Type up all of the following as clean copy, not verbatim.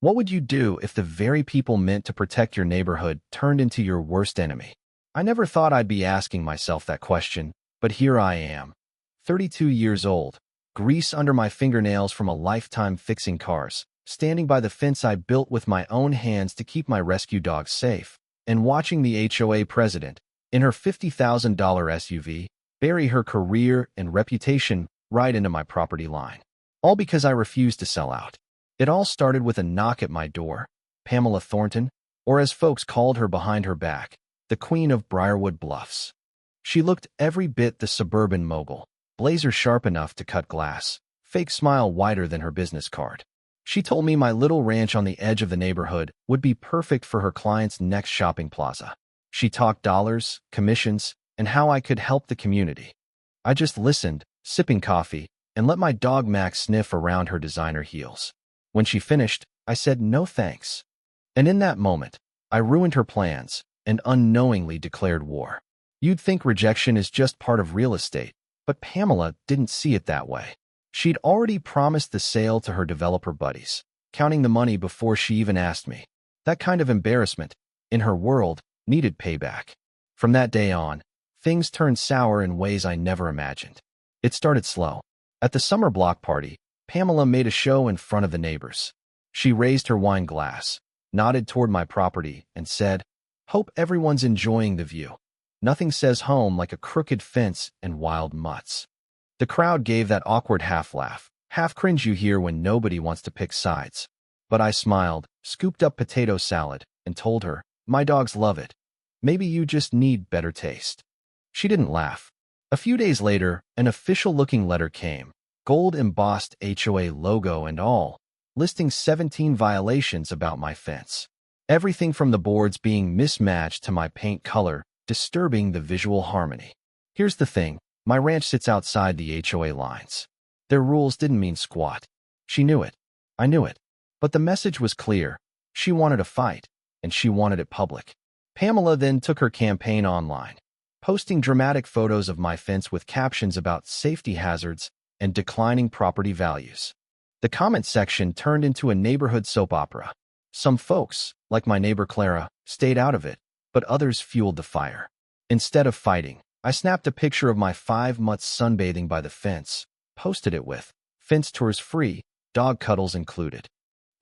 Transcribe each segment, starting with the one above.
What would you do if the very people meant to protect your neighborhood turned into your worst enemy? I never thought I'd be asking myself that question, but here I am. 32 years old, grease under my fingernails from a lifetime fixing cars, standing by the fence I built with my own hands to keep my rescue dogs safe, and watching the HOA president, in her $50,000 SUV, bury her career and reputation right into my property line. All because I refused to sell out. It all started with a knock at my door. Pamela Thornton, or as folks called her behind her back, the Queen of Briarwood Bluffs. She looked every bit the suburban mogul, blazer sharp enough to cut glass, fake smile wider than her business card. She told me my little ranch on the edge of the neighborhood would be perfect for her client's next shopping plaza. She talked dollars, commissions, and how I could help the community. I just listened, sipping coffee, and let my dog Max sniff around her designer heels. When she finished, I said no thanks. And in that moment, I ruined her plans and unknowingly declared war. You'd think rejection is just part of real estate, but Pamela didn't see it that way. She'd already promised the sale to her developer buddies, counting the money before she even asked me. That kind of embarrassment, in her world, needed payback. From that day on, things turned sour in ways I never imagined. It started slow. At the summer block party, Pamela made a show in front of the neighbors. She raised her wine glass, nodded toward my property, and said, "Hope everyone's enjoying the view." Nothing says home like a crooked fence and wild mutts. The crowd gave that awkward half-laugh, half-cringe you hear when nobody wants to pick sides. But I smiled, scooped up potato salad, and told her, "My dogs love it. Maybe you just need better taste." She didn't laugh. A few days later, an official-looking letter came, gold-embossed HOA logo and all, listing 17 violations about my fence. Everything from the boards being mismatched to my paint color, disturbing the visual harmony. Here's the thing, my ranch sits outside the HOA lines. Their rules didn't mean squat. She knew it. I knew it. But the message was clear. She wanted a fight, and she wanted it public. Pamela then took her campaign online, posting dramatic photos of my fence with captions about safety hazards and declining property values. The comment section turned into a neighborhood soap opera. Some folks, like my neighbor Clara, stayed out of it, but others fueled the fire. Instead of fighting, I snapped a picture of my 5 months sunbathing by the fence, posted it with, "Fence tours free, dog cuddles included."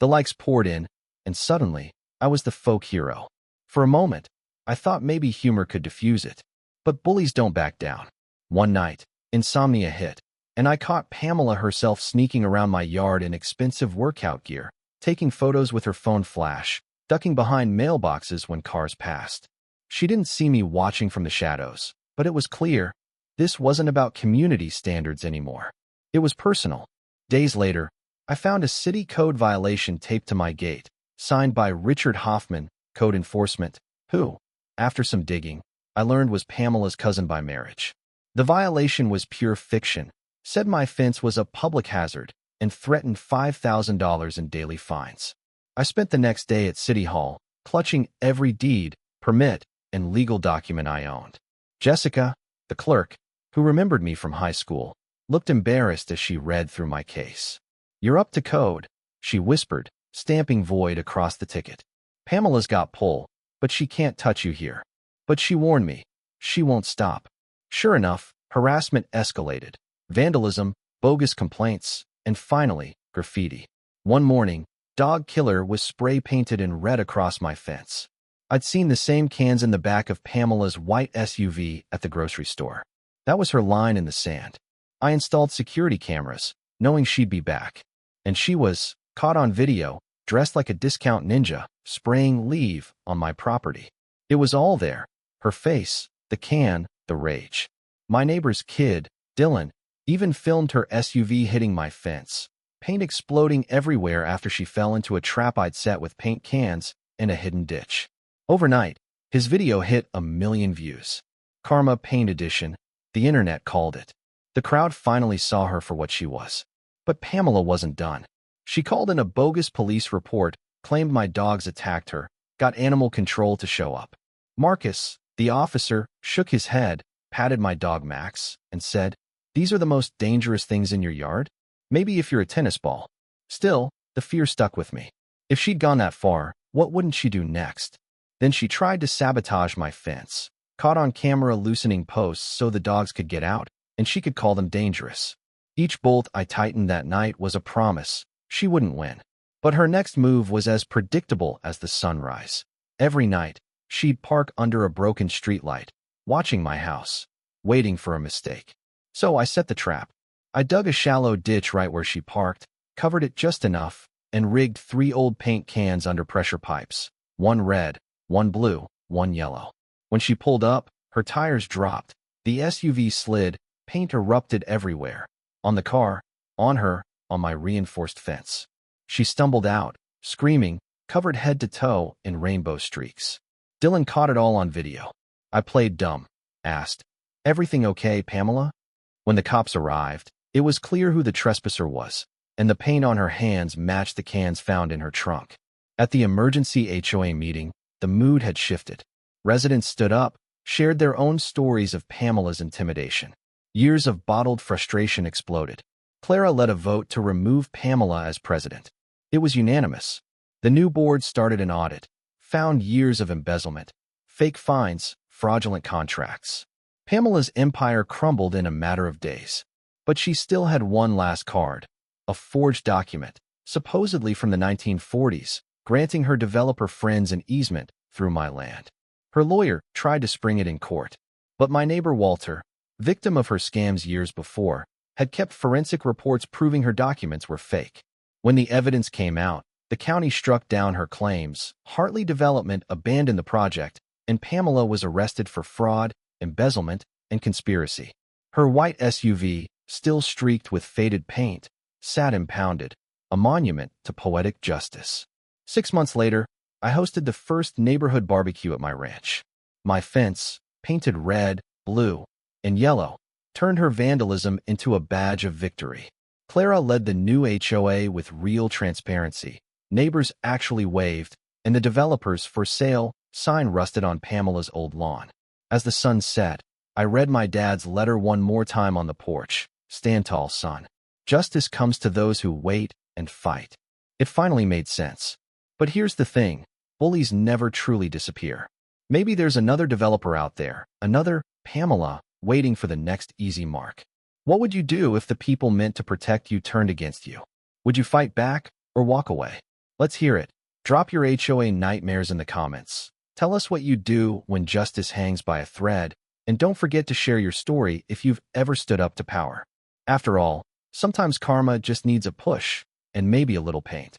The likes poured in, and suddenly, I was the folk hero. For a moment, I thought maybe humor could diffuse it. But bullies don't back down. One night, insomnia hit, and I caught Pamela herself sneaking around my yard in expensive workout gear, taking photos with her phone flash, ducking behind mailboxes when cars passed. She didn't see me watching from the shadows, but it was clear, this wasn't about community standards anymore. It was personal. Days later, I found a city code violation taped to my gate, signed by Richard Hoffman, code enforcement, who, after some digging, I learned was Pamela's cousin by marriage. The violation was pure fiction, said my fence was a public hazard, and threatened $5,000 in daily fines. I spent the next day at City Hall, clutching every deed, permit, and legal document I owned. Jessica, the clerk, who remembered me from high school, looked embarrassed as she read through my case. "You're up to code," she whispered, stamping void across the ticket. "Pamela's got pull, but she can't touch you here." But she warned me, she won't stop. Sure enough, harassment escalated. Vandalism, bogus complaints, and finally, graffiti. One morning, "Dog Killer" was spray-painted in red across my fence. I'd seen the same cans in the back of Pamela's white SUV at the grocery store. That was her line in the sand. I installed security cameras, knowing she'd be back. And she was, caught on video, dressed like a discount ninja, spraying leave on my property. It was all there. Her face, the can, the rage. My neighbor's kid, Dylan, even filmed her SUV hitting my fence, paint exploding everywhere after she fell into a trap I'd set with paint cans in a hidden ditch. Overnight, his video hit 1 million views. Karma Paint Edition, the internet called it. The crowd finally saw her for what she was. But Pamela wasn't done. She called in a bogus police report, claimed my dogs attacked her, got animal control to show up. Marcus, the officer, shook his head, patted my dog Max, and said, "These are the most dangerous things in your yard? Maybe if you're a tennis ball." Still, the fear stuck with me. If she'd gone that far, what wouldn't she do next? Then she tried to sabotage my fence, caught on camera loosening posts so the dogs could get out, and she could call them dangerous. Each bolt I tightened that night was a promise. She wouldn't win. But her next move was as predictable as the sunrise. Every night, she'd park under a broken streetlight, watching my house, waiting for a mistake. So I set the trap. I dug a shallow ditch right where she parked, covered it just enough, and rigged 3 old paint cans under pressure pipes. One red, one blue, one yellow. When she pulled up, her tires dropped. The SUV slid, paint erupted everywhere. On the car, on her, on my reinforced fence. She stumbled out, screaming, covered head to toe in rainbow streaks. Dylan caught it all on video. I played dumb, asked, "Everything okay, Pamela?" When the cops arrived, it was clear who the trespasser was, and the paint on her hands matched the cans found in her trunk. At the emergency HOA meeting, the mood had shifted. Residents stood up, shared their own stories of Pamela's intimidation. Years of bottled frustration exploded. Clara led a vote to remove Pamela as president. It was unanimous. The new board started an audit, found years of embezzlement, fake fines, fraudulent contracts. Pamela's empire crumbled in a matter of days. But she still had one last card, a forged document, supposedly from the 1940s, granting her developer friends an easement through my land. Her lawyer tried to spring it in court, but my neighbor Walter, victim of her scams years before, had kept forensic reports proving her documents were fake. When the evidence came out, the county struck down her claims, Hartley Development abandoned the project, and Pamela was arrested for fraud, embezzlement, and conspiracy. Her white SUV, still streaked with faded paint, sat impounded, a monument to poetic justice. 6 months later, I hosted the first neighborhood barbecue at my ranch. My fence, painted red, blue, and yellow, turned her vandalism into a badge of victory. Clara led the new HOA with real transparency. Neighbors actually waved, and the developer's for sale sign rusted on Pamela's old lawn. As the sun set, I read my dad's letter one more time on the porch. "Stand tall, son. Justice comes to those who wait and fight." It finally made sense. But here's the thing, bullies never truly disappear. Maybe there's another developer out there, another Pamela, waiting for the next easy mark. What would you do if the people meant to protect you turned against you? Would you fight back or walk away? Let's hear it. Drop your HOA nightmares in the comments. Tell us what you do when justice hangs by a thread, and don't forget to share your story if you've ever stood up to power. After all, sometimes karma just needs a push and maybe a little paint.